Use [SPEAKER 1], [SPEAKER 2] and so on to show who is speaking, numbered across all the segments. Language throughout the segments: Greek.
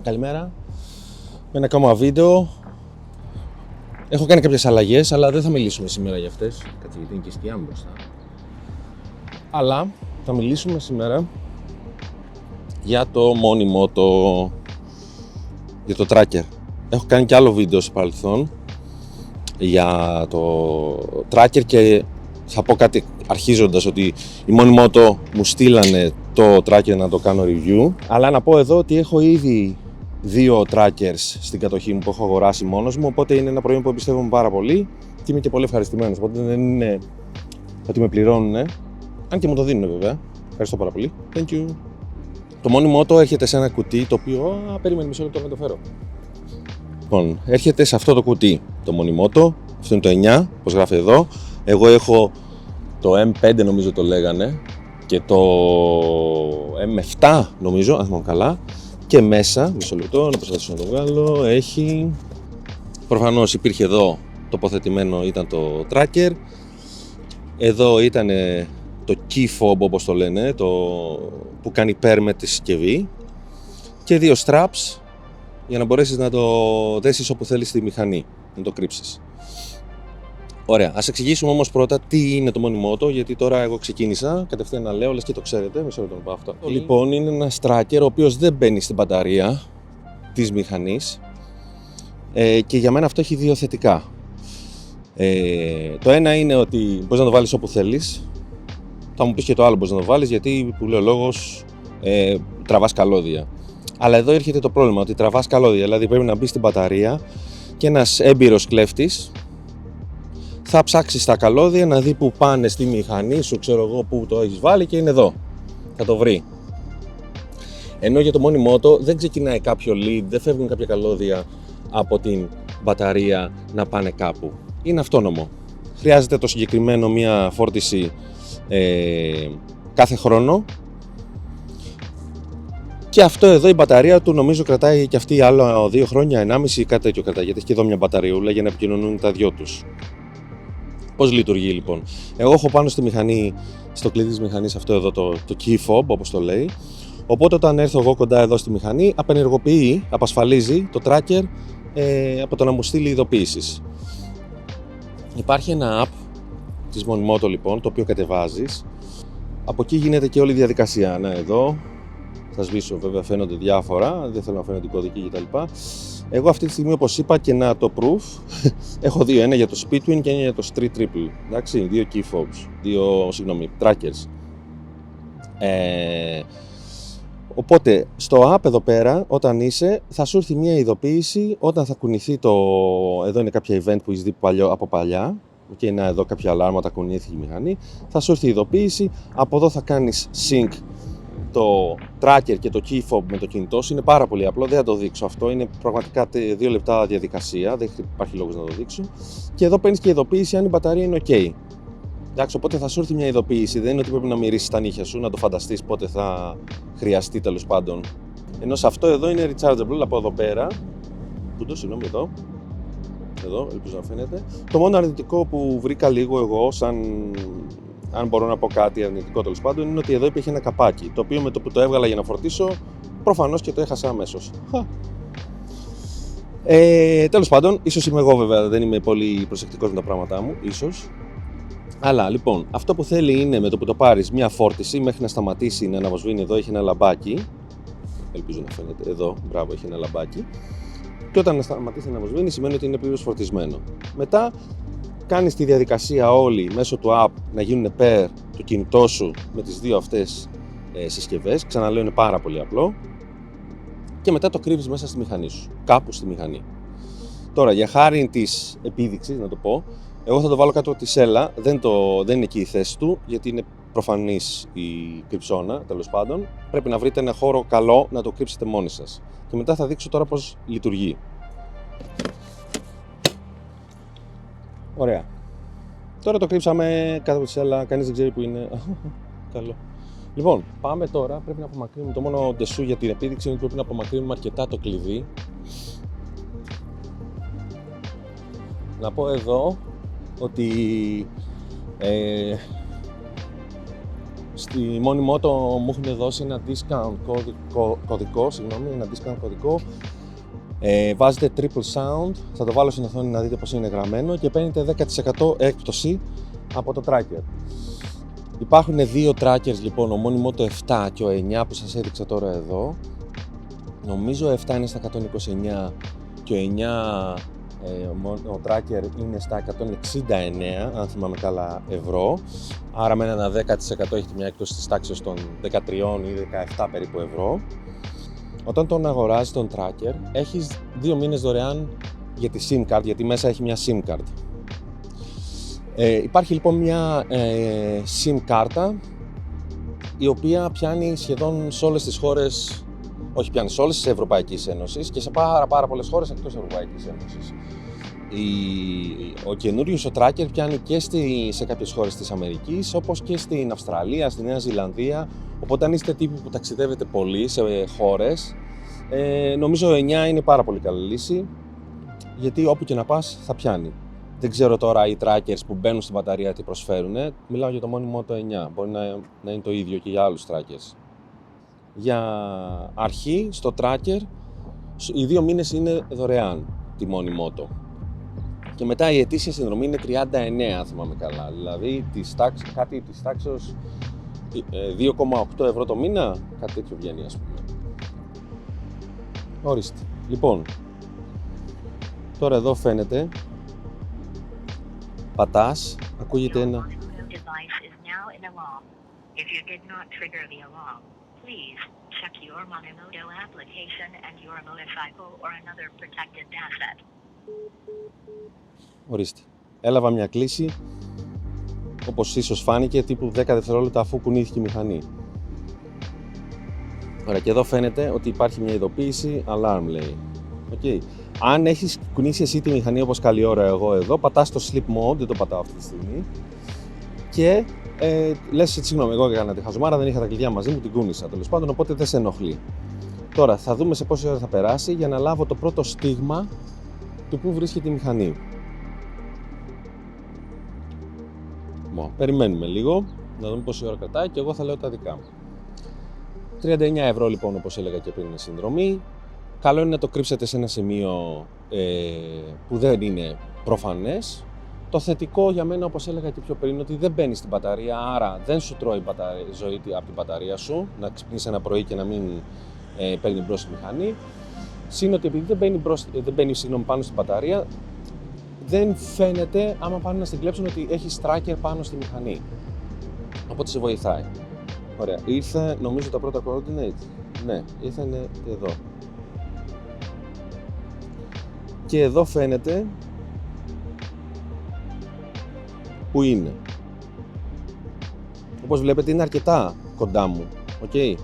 [SPEAKER 1] Καλημέρα. Με ένα ακόμα βίντεο. Έχω κάνει κάποιες αλλαγές, αλλά δεν θα μιλήσουμε σήμερα για αυτές. Κάτσε, γιατί είναι και η σκιά μου μπροστά. Αλλά θα μιλήσουμε σήμερα για το μόνιμο, για το tracker. Έχω κάνει και άλλο βίντεο στο παρελθόν για το tracker και θα πω κάτι αρχίζοντας, ότι η Monimoto μου στείλανε το tracker να το κάνω review, αλλά να πω εδώ ότι έχω ήδη 2 trackers στην κατοχή μου που έχω αγοράσει μόνος μου, οπότε είναι ένα προϊόν που εμπιστεύομαι πάρα πολύ και είμαι και πολύ ευχαριστημένος, οπότε δεν είναι ότι με πληρώνουν, αν και μου το δίνουν βέβαια. Ευχαριστώ πάρα πολύ. Thank you. Το Monimoto έρχεται σε ένα κουτί το οποίο... περίμενε μισό λεπτό να το φέρω. Λοιπόν, έρχεται σε αυτό το κουτί το Monimoto, αυτό είναι το 9, όπως γράφει εδώ. Εγώ έχω το M5 νομίζω το λέγανε και το M7 νομίζω, αν θυμάμαι καλά. Και μέσα, μισό λεπτό, να προσπαθήσω να το βγάλω, έχει... Προφανώς υπήρχε εδώ τοποθετημένο, ήταν το tracker. Εδώ ήταν το key fob, όπως το λένε, το που κάνει pair με τη συσκευή. Και 2 straps για να μπορέσεις να το δέσεις όπου θέλεις στη μηχανή, να το κρύψεις. Ωραία, ας εξηγήσουμε όμως πρώτα τι είναι το Monimoto, γιατί τώρα εγώ ξεκίνησα κατευθείαν να λέω, λες και το ξέρετε, μισό λεπτό να πάω αυτό. Λοιπόν, είναι ένας tracker ο οποίος δεν μπαίνει στην μπαταρία της μηχανής και για μένα αυτό έχει 2 θετικά. Το ένα είναι ότι μπορείς να το βάλεις όπου θέλεις. Θα μου πεις και το άλλο μπορείς να το βάλεις, γιατί που λέει ο λόγος τραβάς καλώδια. Αλλά εδώ έρχεται το πρόβλημα, ότι τραβάς καλώδια, δηλαδή πρέπει να μπει στην μπαταρία και ένας έμπειρος κλέφτης θα ψάξει τα καλώδια να δει που πάνε στη μηχανή σου, ξέρω εγώ που το έχεις βάλει και είναι εδώ. Θα το βρει. Ενώ για το Monimoto δεν ξεκινάει κάποιο lead, δεν φεύγουν κάποια καλώδια από την μπαταρία να πάνε κάπου. Είναι αυτόνομο. Χρειάζεται το συγκεκριμένο μία φόρτιση κάθε χρόνο. Και αυτό εδώ η μπαταρία του νομίζω κρατάει και αυτή άλλο 2 χρόνια, 1,5 κάτι τέτοιο κρατάει. Γιατί έχει και εδώ μια μπαταριούλα για να επικοινωνούν τα δυο τους. Πώς λειτουργεί λοιπόν? Εγώ έχω πάνω στη μηχανή, στο κλειδί της μηχανής αυτό εδώ το key fob, όπως το λέει. Οπότε όταν έρθω εγώ κοντά εδώ στη μηχανή, απενεργοποιεί, απασφαλίζει το tracker από το να μου στείλει ειδοποίησεις. Υπάρχει ένα app της Monimoto λοιπόν, το οποίο κατεβάζεις. Από εκεί γίνεται και όλη η διαδικασία. Να εδώ, θα σβήσω βέβαια, φαίνονται διάφορα, δεν θέλω να φαίνονται κωδικοί κτλ. Εγώ αυτή τη στιγμή, όπως είπα και να το proof, έχω 2, ένα για το Speedwin και ένα για το Street Triple, εντάξει, 2 key fobs, 2 trackers. Οπότε, στο app εδώ πέρα, όταν είσαι, θα σου έρθει μια ειδοποίηση όταν θα κουνηθεί το... Εδώ είναι κάποια event που έχεις δει από παλιά, και είναι εδώ κάποια αλάρματα, κουνήθηκε η μηχανή, θα σου έρθει η ειδοποίηση, από εδώ θα κάνεις sync το tracker και το key fob με το κινητό σου. Είναι πάρα πολύ απλό, δεν θα το δείξω αυτό, είναι πραγματικά 2 λεπτά διαδικασία, δεν υπάρχει λόγος να το δείξω. Και εδώ παίρνεις και ειδοποίηση αν η μπαταρία είναι ok. Εντάξει, οπότε θα σου έρθει μια ειδοποίηση, δεν είναι ότι πρέπει να μυρίσεις τα νύχια σου, να το φανταστείς πότε θα χρειαστεί τέλος πάντων. Ενώ σε αυτό εδώ είναι rechargeable από εδώ πέρα, συγγνώμη, εδώ, ελπίζω να φαίνεται. Το μόνο αρνητικό που βρήκα λίγο εγώ, αν μπορώ να πω κάτι αρνητικό τέλος πάντων, είναι ότι εδώ υπήρχε ένα καπάκι, το οποίο με το που το έβγαλα για να φορτίσω, προφανώς και το έχασα αμέσως. Τέλος πάντων, ίσως είμαι εγώ βέβαια, δεν είμαι πολύ προσεκτικός με τα πράγματά μου, ίσως. Αλλά λοιπόν, αυτό που θέλει είναι με το που το πάρεις μια φόρτιση μέχρι να σταματήσει να αναβοσβήνει. Εδώ έχει ένα λαμπάκι, ελπίζω να φαίνεται, εδώ, μπράβο, έχει ένα λαμπάκι. Και όταν σταματήσει να αναβοσβήνει σημαίνει ότι είναι πλήρως φορτισμένο. Μετά κάνεις τη διαδικασία όλη μέσω του app να γίνουν pair το κινητό σου με τις 2 αυτές συσκευές. Ξαναλέω, είναι πάρα πολύ απλό. Και μετά το κρύβεις μέσα στη μηχανή σου, κάπου στη μηχανή. Τώρα, για χάρη της επίδειξης, να το πω, εγώ θα το βάλω κάτω από τη σέλα, δεν είναι εκεί η θέση του, γιατί είναι προφανής η κρυψώνα, τέλος πάντων. Πρέπει να βρείτε ένα χώρο καλό να το κρύψετε μόνοι σας. Και μετά θα δείξω τώρα πώς λειτουργεί. Ωραία. Τώρα το κρύψαμε κάτω από τη σέλα, κανείς δεν ξέρει που είναι. Καλό. Λοιπόν, πάμε τώρα, πρέπει να απομακρύνουμε, το μόνο ντεσού για την επίδειξη είναι ότι πρέπει να απομακρύνουμε αρκετά το κλειδί. Να πω εδώ ότι Στη μόνη Moto μου έχουν δώσει ένα discount κωδικό, ένα discount κωδικό. Βάζετε triple sound, θα το βάλω στην οθόνη να δείτε πως είναι γραμμένο και παίρνετε 10% έκπτωση από το tracker. Υπάρχουν δύο trackers λοιπόν, ο μόνιμο το 7 και ο 9 που σας έδειξα τώρα εδώ. Νομίζω ο 7 είναι στα 129 και ο 9 ο tracker είναι στα 169, αν θυμάμαι καλά, ευρώ. Άρα με ένα 10% έχετε μια έκπτωση της τάξης των 13 ή 17 περίπου ευρώ. Όταν τον αγοράζεις τον tracker, έχεις 2 μήνες δωρεάν για τη SIM card, γιατί μέσα έχει μια SIM card. Υπάρχει λοιπόν μια SIM κάρτα η οποία πιάνει σχεδόν σε όλες τις χώρες, όχι πιάνει σε όλες τις Ευρωπαϊκής Ένωσης και σε πάρα πολλές χώρες εκτός Ευρωπαϊκής Ένωσης. Ο καινούριος ο tracker πιάνει και σε κάποιες χώρες της Αμερικής, όπως και στην Αυστραλία, στη Νέα Ζηλανδία. Οπότε αν είστε τύποι που ταξιδεύετε πολύ σε χώρες, νομίζω ο 9 είναι πάρα πολύ καλή λύση, γιατί όπου και να πας θα πιάνει. Δεν ξέρω τώρα οι trackers που μπαίνουν στην μπαταρία τι προσφέρουν. Μιλάω για το μόνιμο το 9. Μπορεί να είναι το ίδιο και για άλλους trackers. Για αρχή, στο tracker, οι 2 μήνες είναι δωρεάν τη μόνιμο το. Και μετά η ετήσια συνδρομή είναι 39, αν θυμάμαι καλά. Δηλαδή κάτι της τάξης 2,8 ευρώ το μήνα, κάτι τέτοιο βγαίνει, ας πούμε. Ορίστε. Λοιπόν, τώρα εδώ φαίνεται, πατάς, ακούγεται ένα... Ορίστε. Έλαβα μια κλήση, όπως ίσως φάνηκε, τύπου 10 δευτερόλεπτα αφού κουνήθηκε η μηχανή. Ωραία, και εδώ φαίνεται ότι υπάρχει μια ειδοποίηση, alarm λέει. Okay. Αν έχεις κουνήσει εσύ τη μηχανή όπως καλή ώρα εγώ εδώ, πατάς το sleep mode, δεν το πατάω αυτή τη στιγμή, και λες συγγνώμη, εγώ έκανα τη χαζομάρα, δεν είχα τα κλειδιά μαζί μου, την κούνησα τέλος πάντων, οπότε δεν σε ενοχλεί. Τώρα θα δούμε σε πόση ώρα θα περάσει για να λάβω το πρώτο στίγμα του που βρίσκεται η μηχανή. Περιμένουμε λίγο, να δούμε πόση ώρα κρατάει και εγώ θα λέω τα δικά μου. 39 ευρώ λοιπόν, όπως έλεγα και πριν, είναι συνδρομή. Καλό είναι να το κρύψετε σε ένα σημείο που δεν είναι προφανές. Το θετικό για μένα, όπως έλεγα και πιο πριν, ότι δεν μπαίνει στην μπαταρία, άρα δεν σου τρώει ζωή από την μπαταρία σου, να ξυπνείς ένα πρωί και να μην παίρνει μπρος τη μηχανή. Συν ότι επειδή δεν μπαίνει πάνω στην μπαταρία, δεν φαίνεται άμα πάνε να στην κλέψουν ότι έχει tracker πάνω στη μηχανή. Οπότε σε βοηθάει. Ωραία, ήρθε νομίζω τα πρώτα coordinate. Ναι, ήρθανε εδώ. Και εδώ φαίνεται που είναι. Όπως βλέπετε είναι αρκετά κοντά μου. Okay.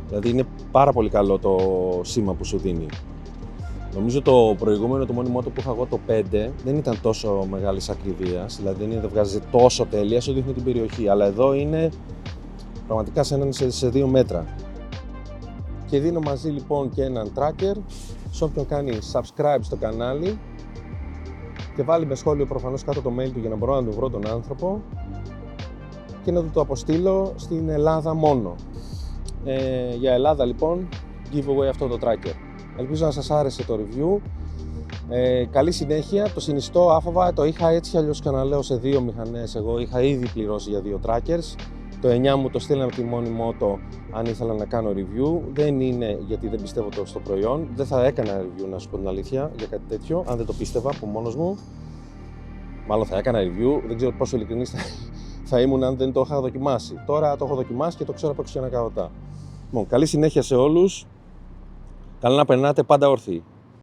[SPEAKER 1] Δηλαδή είναι πάρα πολύ καλό το σήμα που σου δίνει. Νομίζω το προηγούμενο, το μόνιμο που είχα εγώ, το 5, δεν ήταν τόσο μεγάλης ακρίβειας, δηλαδή δεν βγάζει τόσο τέλεια, σου δείχνει την περιοχή, αλλά εδώ είναι πραγματικά σε 2 μέτρα. Και δίνω μαζί λοιπόν και έναν tracker, σε όποιον κάνει subscribe στο κανάλι και βάλει με σχόλιο προφανώς κάτω το mail του για να μπορώ να του βρω τον άνθρωπο και να του το αποστείλω στην Ελλάδα μόνο. Για Ελλάδα λοιπόν, giveaway αυτό το tracker. Ελπίζω να σας άρεσε το review. Καλή συνέχεια, το συνιστώ άφοβα, το είχα έτσι αλλιώς ξαναλέω σε 2 μηχανές, εγώ είχα ήδη πληρώσει για 2 trackers. Το 9 μου το στείλαμε από τη μόνη Moto αν ήθελα να κάνω review. Δεν είναι γιατί δεν πιστεύω στο προϊόν, δεν θα έκανα review να σου πω την αλήθεια για κάτι τέτοιο, αν δεν το πίστευα από μόνος μου. Μάλλον θα έκανα review, δεν ξέρω πόσο ειλικρινής θα ήμουν αν δεν το είχα δοκιμάσει. Τώρα το έχω δοκιμάσει και το ξέρω από έξω και ανακαωτά. Λοιπόν, καλή συνέχεια σε όλους. Καλά να περνάτε πάντα όρθιοι.